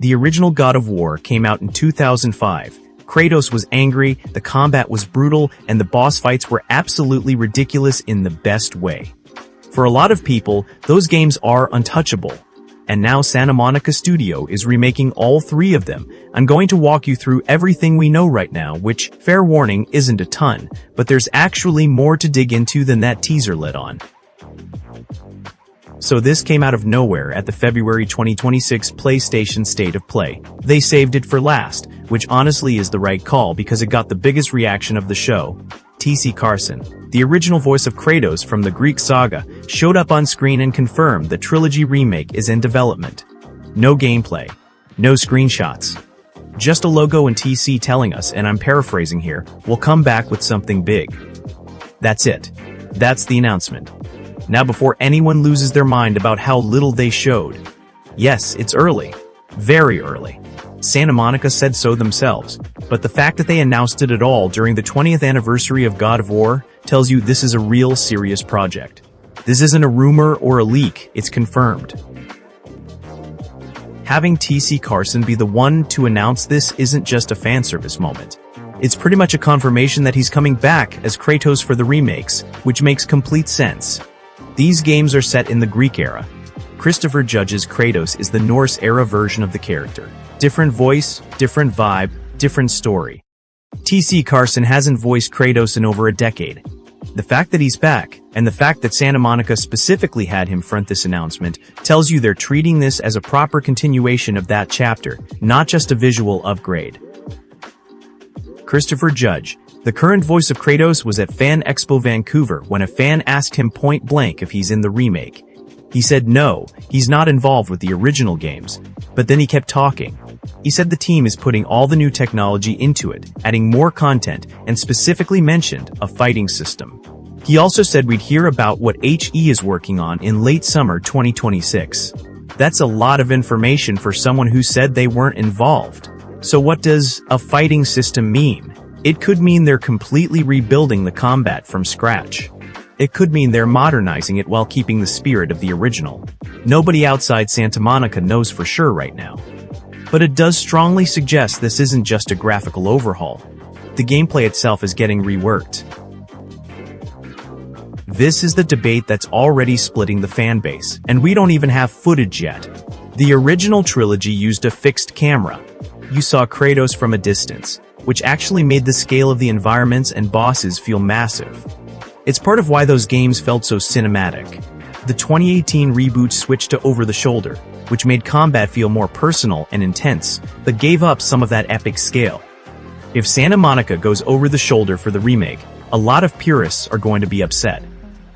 The original God of War came out in 2005. Kratos was angry, the combat was brutal, and the boss fights were absolutely ridiculous in the best way. For a lot of people, those games are untouchable. And now Santa Monica Studio is remaking all three of them. I'm going to walk you through everything we know right now, which, fair warning, isn't a ton, but there's actually more to dig into than that teaser let on. So this came out of nowhere at the February 2026 PlayStation State of Play. They saved it for last, which honestly is the right call because it got the biggest reaction of the show. TC Carson, the original voice of Kratos from the Greek saga, showed up on screen and confirmed the Trilogy Remake is in development. No gameplay. No screenshots. Just a logo and TC telling us, and I'm paraphrasing here, we'll come back with something big. That's it. That's the announcement. Now before anyone loses their mind about how little they showed. Yes, it's early. Very early. Santa Monica said so themselves, but the fact that they announced it at all during the 20th anniversary of God of War tells you this is a real serious project. This isn't a rumor or a leak, it's confirmed. Having TC Carson be the one to announce this isn't just a fan service moment. It's pretty much a confirmation that he's coming back as Kratos for the remakes, which makes complete sense. These games are set in the Greek era. Christopher Judge's Kratos is the Norse-era version of the character. Different voice, different vibe, different story. TC Carson hasn't voiced Kratos in over a decade. The fact that he's back, and the fact that Santa Monica specifically had him front this announcement, tells you they're treating this as a proper continuation of that chapter, not just a visual upgrade. Christopher Judge, the current voice of Kratos, was at Fan Expo Vancouver when a fan asked him point blank if he's in the remake. He said no, he's not involved with the original games, but then he kept talking. He said the team is putting all the new technology into it, adding more content, and specifically mentioned a fighting system. He also said we'd hear about what HE is working on in late summer 2026. That's a lot of information for someone who said they weren't involved. So what does a fighting system mean? It could mean they're completely rebuilding the combat from scratch. It could mean they're modernizing it while keeping the spirit of the original. Nobody outside Santa Monica knows for sure right now. But it does strongly suggest this isn't just a graphical overhaul. The gameplay itself is getting reworked. This is the debate that's already splitting the fan base, and we don't even have footage yet. The original trilogy used a fixed camera. You saw Kratos from a distance, which actually made the scale of the environments and bosses feel massive. It's part of why those games felt so cinematic. The 2018 reboot switched to over-the-shoulder, which made combat feel more personal and intense, but gave up some of that epic scale. If Santa Monica goes over-the-shoulder for the remake, a lot of purists are going to be upset.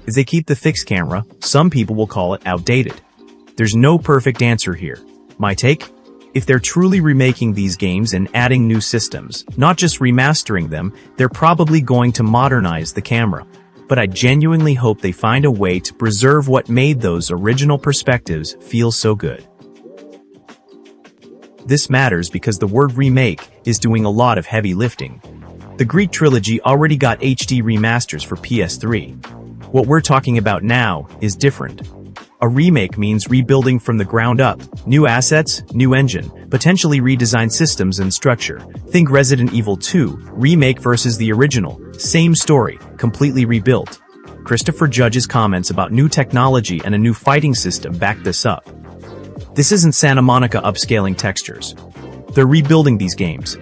If they keep the fixed camera, some people will call it outdated. There's no perfect answer here. My take? If they're truly remaking these games and adding new systems, not just remastering them, they're probably going to modernize the camera. But I genuinely hope they find a way to preserve what made those original perspectives feel so good. This matters because the word remake is doing a lot of heavy lifting. The Greek trilogy already got HD remasters for PS3. What we're talking about now is different. A remake means rebuilding from the ground up, new assets, new engine, potentially redesigned systems and structure. Think Resident Evil 2, remake versus the original, same story, completely rebuilt. Christopher Judge's comments about new technology and a new fighting system back this up. This isn't Santa Monica upscaling textures. They're rebuilding these games.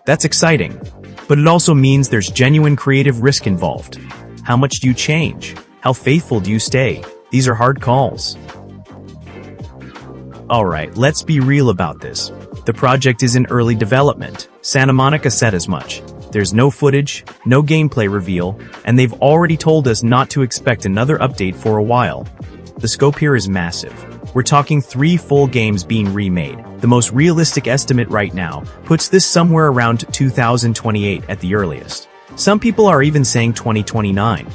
That's exciting, but it also means there's genuine creative risk involved. How much do you change? How faithful do you stay? These are hard calls. Alright, let's be real about this. The project is in early development. Santa Monica said as much. There's no footage, no gameplay reveal, and they've already told us not to expect another update for a while. The scope here is massive. We're talking 3 full games being remade. The most realistic estimate right now puts this somewhere around 2028 at the earliest. Some people are even saying 2029.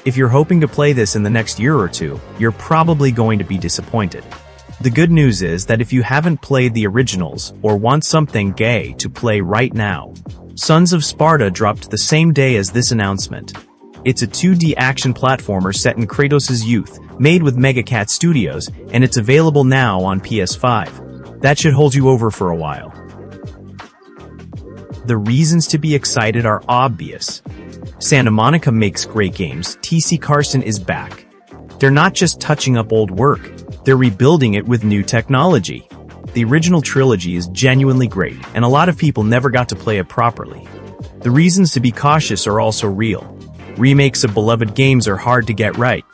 If you're hoping to play this in the next year or two, you're probably going to be disappointed. The good news is that if you haven't played the originals or want something gay to play right now, Sons of Sparta dropped the same day as this announcement. It's a 2D action platformer set in Kratos' youth, made with Megacat Studios, and it's available now on PS5. That should hold you over for a while. The reasons to be excited are obvious. Santa Monica makes great games. TC Carson is back. They're not just touching up old work, they're rebuilding it with new technology. The original trilogy is genuinely great, and a lot of people never got to play it properly. The reasons to be cautious are also real. Remakes of beloved games are hard to get right.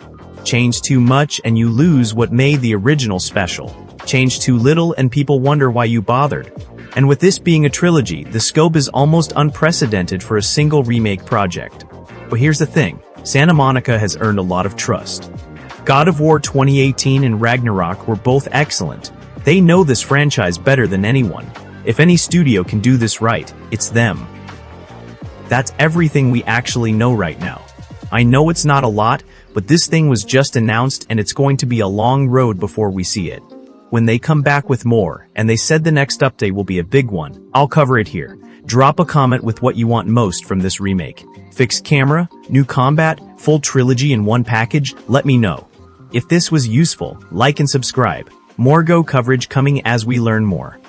Change too much and you lose what made the original special. Change too little and people wonder why you bothered. And with this being a trilogy, the scope is almost unprecedented for a single remake project. But here's the thing, Santa Monica has earned a lot of trust. God of War 2018 and Ragnarok were both excellent. They know this franchise better than anyone. If any studio can do this right, it's them. That's everything we actually know right now. I know it's not a lot, but this thing was just announced and it's going to be a long road before we see it. When they come back with more, and they said the next update will be a big one, I'll cover it here. Drop a comment with what you want most from this remake. Fixed camera, new combat, full trilogy in one package, let me know. If this was useful, like and subscribe. More Go coverage coming as we learn more.